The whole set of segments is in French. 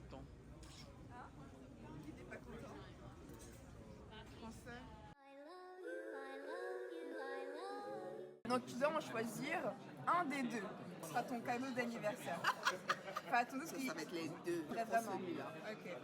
content. Ah, qui n'était pas content? Français. Donc tu dois en choisir un des deux. Ce sera ton cadeau d'anniversaire. Enfin, attends, Ça va être les deux. Là, vraiment. Celui-là. Ok.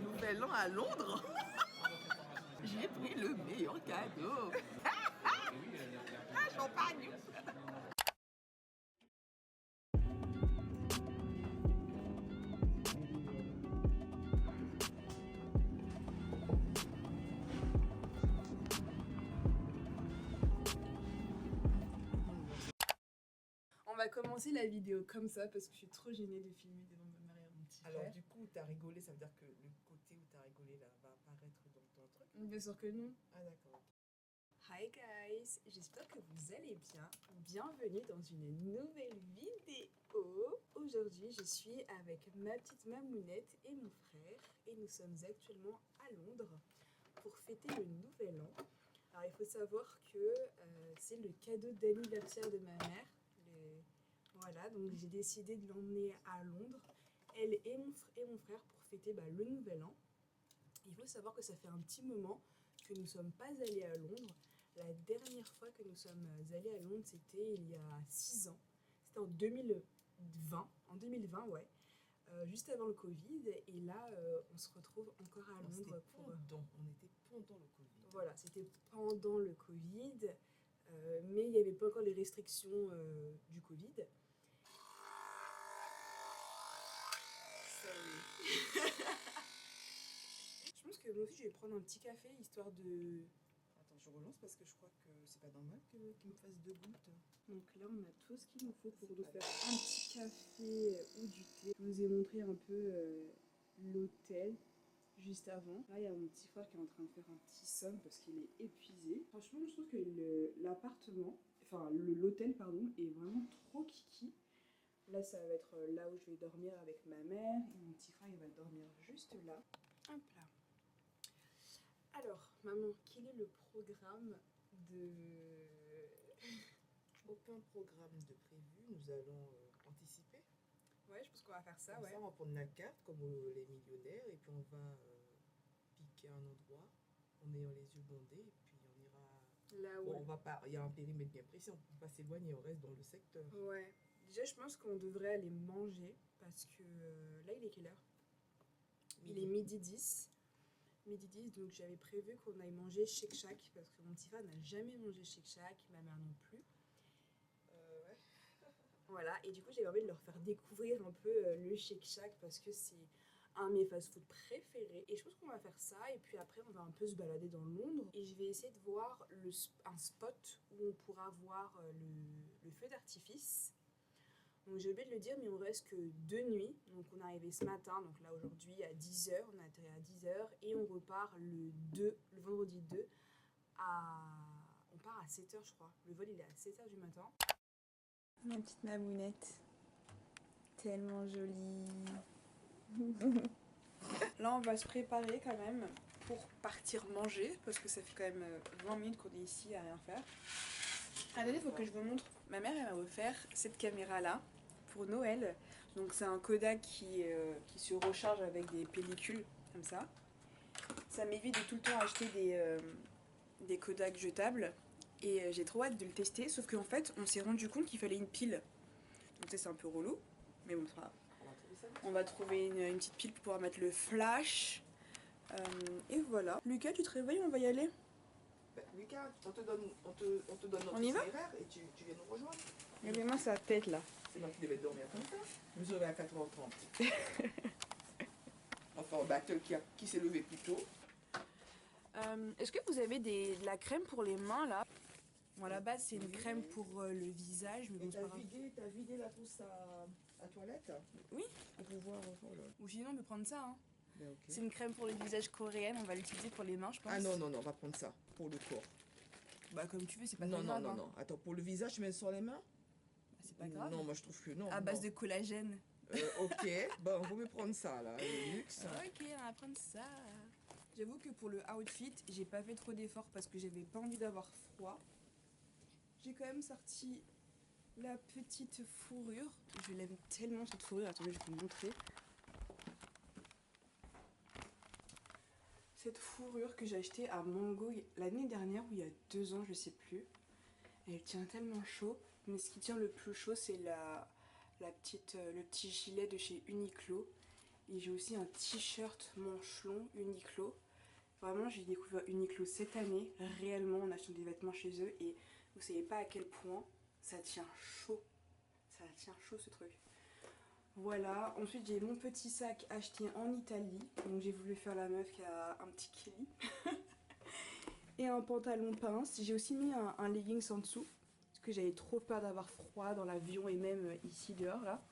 Nouvel an à Londres. J'ai pris le meilleur cadeau. Ah, champagne. On va commencer la vidéo comme ça parce que je suis trop gênée de filmer devant ma mère et mon petit frère. Alors du coup, t'as rigolé, ça veut dire que le côté où t'as rigolé là va apparaître dans ton truc. Bien sûr que non. Ah d'accord. Hi guys, j'espère que vous allez bien. Bienvenue dans une nouvelle vidéo. Aujourd'hui, je suis avec ma petite mamounette et mon frère et nous sommes actuellement à Londres pour fêter le nouvel an. Alors il faut savoir que c'est le cadeau d'anniversaire de ma mère. Voilà, donc j'ai décidé de l'emmener à Londres, elle et mon frère pour fêter le nouvel an. Il faut savoir que ça fait un petit moment que nous ne sommes pas allés à Londres. La dernière fois que nous sommes allés à Londres, c'était il y a 6 ans. C'était en 2020. En 2020, ouais. Juste avant le Covid. Et là, on se retrouve encore à Londres. On était pendant le Covid. Voilà, c'était pendant le Covid. Mais il n'y avait pas encore les restrictions du Covid. Sorry. Je pense que moi aussi je vais prendre un petit café histoire de... Attends, je relance parce que je crois que c'est pas normal qu'il me fasse 2 gouttes. Donc là on a tout ce qu'il nous faut pour nous faire un petit café ou du thé. Je vous ai montré un peu l'hôtel juste avant. Là il y a mon petit frère qui est en train de faire un petit somme parce qu'il est épuisé. Franchement je trouve que l'appartement, enfin l'hôtel pardon, est vraiment trop kiki. Là, ça va être là où je vais dormir avec ma mère. Et mon petit frère, il va dormir juste là. Hop là. Alors, maman, quel est le programme de... Aucun programme de prévu, nous allons anticiper. Ouais, je pense qu'on va faire ça, Comme ouais. ça, on va prendre la carte comme les millionnaires et puis on va piquer un endroit en ayant les yeux bandés et puis on ira... Là où... Bon, on va pas... Il y a un périmètre bien précis, on ne peut pas s'éloigner, on reste dans le secteur. Ouais. Déjà, je pense qu'on devrait aller manger parce que là, il est quelle heure? Il est midi 10. Midi 10, donc j'avais prévu qu'on aille manger Shake Shack parce que mon petit frère n'a jamais mangé Shake Shack, ma mère non plus. Ouais. Voilà, et du coup, j'avais envie de leur faire découvrir un peu le Shake Shack parce que c'est un de mes fast-food préférés. Et je pense qu'on va faire ça, et puis après, on va un peu se balader dans Londres. Et je vais essayer de voir un spot où on pourra voir le feu d'artifice. Donc j'ai oublié de le dire, mais on reste que 2 nuits. Donc on est arrivé ce matin, donc là aujourd'hui à 10h, on a atterri à 10h. Et on repart le vendredi 2, on part à 7h je crois. Le vol il est à 7h du matin. Ma petite mamounette, tellement jolie. Là on va se préparer quand même pour partir manger, parce que ça fait quand même 20 minutes qu'on est ici à rien faire. Attendez, il faut que je vous montre. Ma mère elle m'a offert cette caméra là pour Noël. Donc c'est un Kodak qui se recharge avec des pellicules comme ça. Ça m'évite de tout le temps acheter des Kodak jetables. Et j'ai trop hâte de le tester, sauf qu'en fait on s'est rendu compte qu'il fallait une pile. Donc ça c'est un peu relou, mais bon c'est pas grave. On va trouver une petite pile pour pouvoir mettre le flash. Et voilà. Lucas, tu te réveilles, on va y aller? Lucas, on te donne notre On y va itinéraire et tu viens nous rejoindre. Regardez-moi sa tête là. C'est moi qui devais dormir comme ça. Je me suis réveillée à 4h30. Enfin, Battle qui s'est levé plus tôt. Est-ce que vous avez de la crème pour les mains là? Bon, à la base c'est une crème pour le visage, mais bon c'est pas grave. T'as vidé la trousse à toilette? Oui. On peut voir. Oh là. Ou sinon on peut prendre ça. Hein. Ben, ok. C'est une crème pour le visage coréenne, on va l'utiliser pour les mains je pense. Ah non, on va prendre ça pour le corps. Bah comme tu veux, c'est pas Non, très non, grave. non, Hein. non. Attends, pour le visage, tu mets sur les mains? Bah, c'est pas grave. Non, moi je trouve que non. À base non. de collagène. Ok, bon, on va me prendre ça là, le luxe. Ok, on va prendre ça. J'avoue que pour le outfit, j'ai pas fait trop d'efforts parce que j'avais pas envie d'avoir froid. J'ai quand même sorti la petite fourrure. Je l'aime tellement cette fourrure. Attendez, je vais vous montrer. Cette fourrure que j'ai achetée à Mango l'année dernière ou il y a 2 ans, je sais plus. Elle tient tellement chaud. Mais ce qui tient le plus chaud, c'est le petit gilet de chez Uniqlo. Et j'ai aussi un t-shirt manche long Uniqlo. Vraiment, j'ai découvert Uniqlo cette année, réellement, en achetant des vêtements chez eux. Et vous savez pas à quel point ça tient chaud. Ça tient chaud ce truc. Voilà, ensuite j'ai mon petit sac acheté en Italie. Donc j'ai voulu faire la meuf qui a un petit kili. Et un pantalon pince. J'ai aussi mis un leggings en dessous. Parce que j'avais trop peur d'avoir froid dans l'avion et même ici dehors là.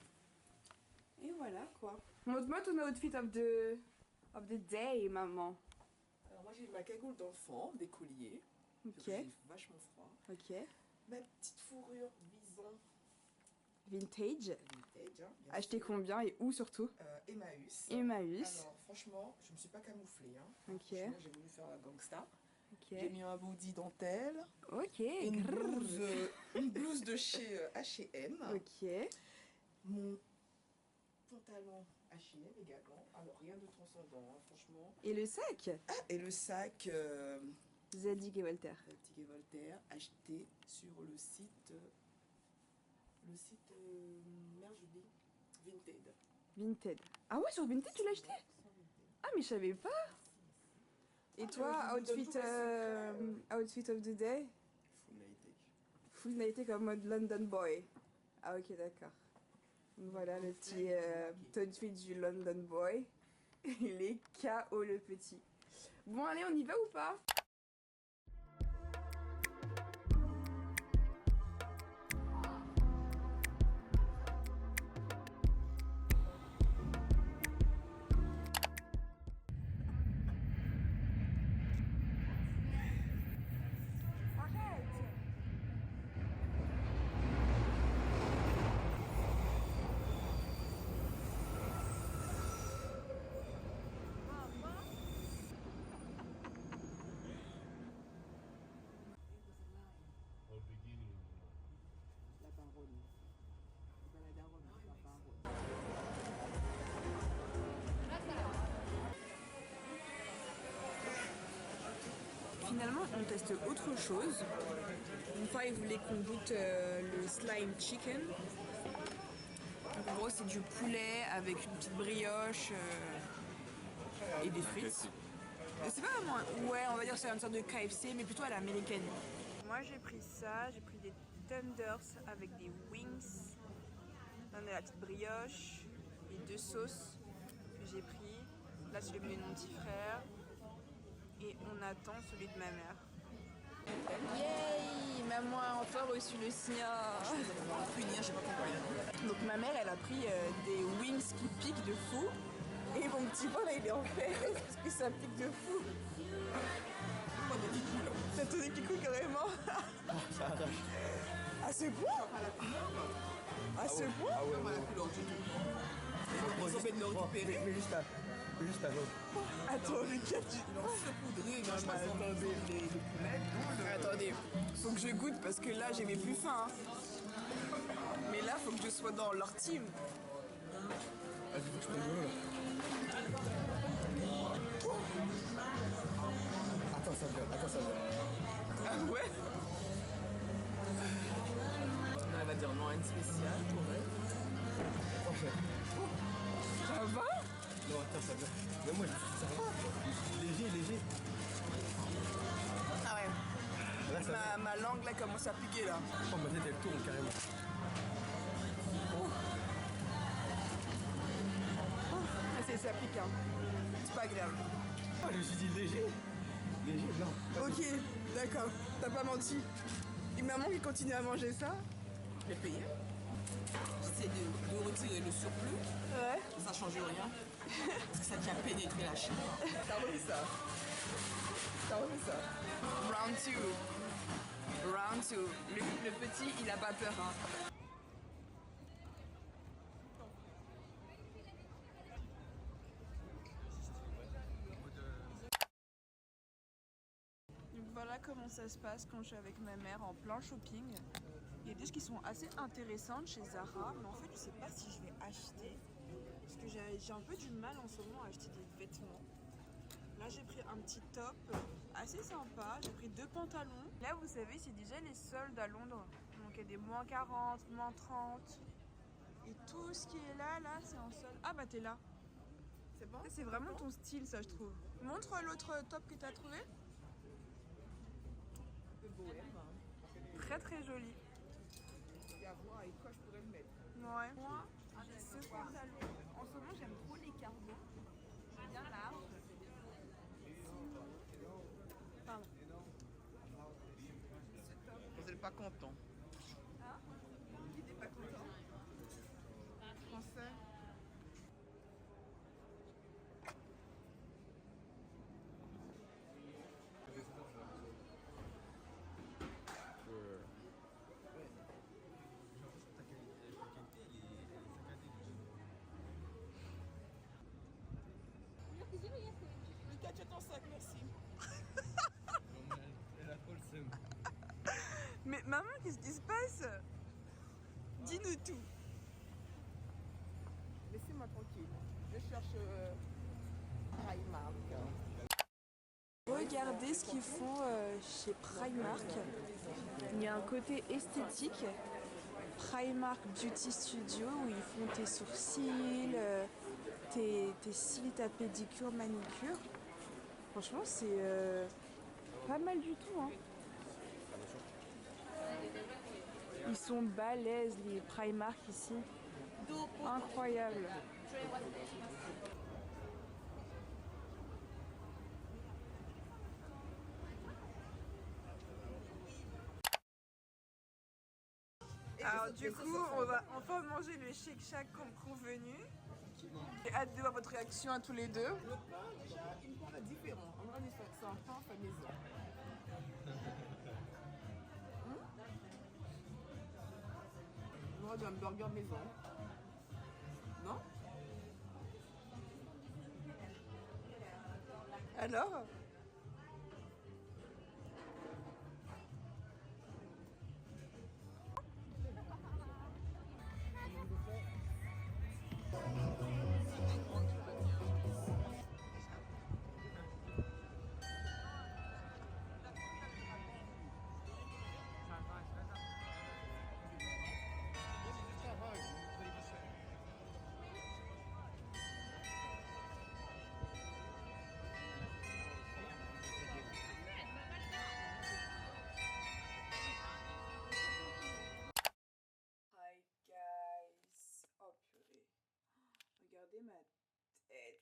Et voilà quoi. Montre-moi ton outfit of the day, maman. Alors moi j'ai ma cagoule d'enfant, des colliers. Ok, J'ai vachement froid. ok. Ma petite fourrure vison Vintage. vintage. Hein, bien Acheté sûr. combien et où surtout? Emmaüs. Emmaüs. Alors franchement, je me suis pas camouflée. Hein. Ok, Franchement, j'ai voulu faire la gangsta. ok. J'ai mis un body dentelle. Ok, Une grrr. blouse de chez H&M. Ok. Mon pantalon H&M également. Alors rien de transcendant, hein, franchement. Et le sac? Ah, et le sac Zadig et Voltaire. Zadig et Voltaire acheté sur le site merde, je dis Vinted. Vinted. Ah ouais, sur Vinted tu l'as acheté? Ah mais je savais pas. Et toi, je vous donne outfit, tous mes outfit of the day? Full nighté. Full nighté comme mode London boy. Ah ok, d'accord. Donc voilà le petit outfit du London boy. Il est KO le petit. Bon allez, on y va ou pas? La baronne. La daronne, la baronne. Finalement, on teste autre chose. Une fois, ils voulaient qu'on goûte le slime chicken. Donc, en gros, c'est du poulet avec une petite brioche et des frites. C'est pas vraiment... Ouais, on va dire que c'est une sorte de KFC, mais plutôt à l'américaine. Moi, j'ai pris ça. J'ai pris des tenders avec des wings. Là, on a la petite brioche, les 2 sauces que j'ai pris. Là, c'est le menu de mon petit frère. Et on attend celui de ma mère. Yay! Maman a enfin reçu le sien. Punir, j'ai pas compris. Donc ma mère, elle a pris des wings qui piquent de fou. Et mon petit pain, là, il est en fait parce que ça pique de fou. Ça te dit qu'il coule carrément. Ça arrache. À ce point? À ce point? Ah ouais, Pas la couleur du tout. Ils ont fait de le récupérer. mais juste à l'autre. Attends, Lucas, tu... Ils l'ont saupoudré. Je pense qu'ils ont mis les poulets. Attendez, faut que je goûte parce que là, j'avais plus faim. Hein. Mais là, faut que je sois dans leur team. Vas-y, faut que je prenne le là. Attends, ça vient. Ah ouais? Elle va dire non à une spéciale pour elle. Parfait. Ça va? Non, attends, ça vient. Mais moi, ça va. Léger. Ah ouais. Là, ça vient. Ma langue là commence à piquer là. Oh, ma tête, elle tourne carrément. Ah, ça pique hein. C'est pas grave. Ah, je me suis dit léger. Léger, non. Ok, d'accord. T'as pas menti. Et maman qui continue à manger ça? Je vais payer. J'essaie de retirer le surplus. Ouais. Ça change rien. Parce que ça tient à pénétrer la chair. T'as remis ça. Round 2. Round 2. Le petit, il a pas peur. Hein. Donc voilà comment ça se passe quand je suis avec ma mère en plein shopping. Il y a des choses qui sont assez intéressantes chez Zara, mais en fait je sais pas si je vais acheter. Parce que j'ai un peu du mal en ce moment à acheter des vêtements. Là j'ai pris un petit top assez sympa, j'ai pris 2 pantalons. Là vous savez c'est déjà les soldes à Londres. Donc il y a des moins 40, moins 30. Et tout ce qui est là c'est en solde. Ah bah t'es là. C'est bon? C'est vraiment ton style ça je trouve. Montre l'autre top que t'as trouvé. Un peu bohème. Très très joli. Et à voir avec quoi je pourrais le mettre. Ouais. Moi, ce pantalon, en ce moment j'aime trop les cargos. C'est bien large. Pardon. Vous n'êtes pas content. Ah, qui n'était pas content? Français. Lucas, tu as ton sac, merci. Elle a trop le seum. Mais maman, qu'est-ce qui se passe? Dis-nous tout. Laissez-moi tranquille. Je cherche Primark. Regardez ce qu'ils font chez Primark. Il y a un côté esthétique. Primark Beauty Studio où ils font tes sourcils, tes cils, ta pédicure, manicure. Franchement, c'est pas mal du tout. Hein. Ils sont balèzes, les Primark ici. Incroyable. Alors du coup, on va enfin manger le Shake Shack comme convenu. J'ai hâte de voir votre réaction à tous les deux. Le pain, déjà, il me paraît différent. On va dire que c'est un pain fait maison. On aurait dit un burger maison. Non? Alors? Hi guys. Oh purée. Regardez ma tête.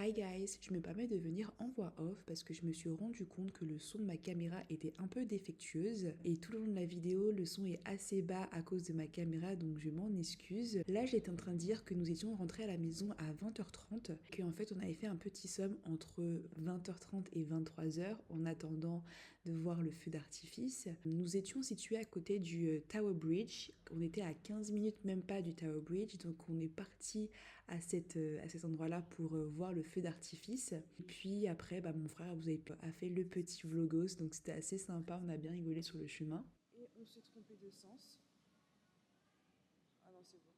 Hi guys, je me permets de venir en voix off parce que je me suis rendu compte que le son de ma caméra était un peu défectueuse et tout le long de la vidéo le son est assez bas à cause de ma caméra donc je m'en excuse. Là j'étais en train de dire que nous étions rentrés à la maison à 20h30, qu'en fait on avait fait un petit somme entre 20h30 et 23h en attendant de voir le feu d'artifice. Nous étions situés à côté du Tower Bridge, on était à 15 minutes même pas du Tower Bridge donc on est parti à cet endroit-là pour voir le feu d'artifice. Et puis après, mon frère a fait le petit vlogos, donc c'était assez sympa, on a bien rigolé sur le chemin. Et on s'est trompé de sens. Ah non, c'est bon.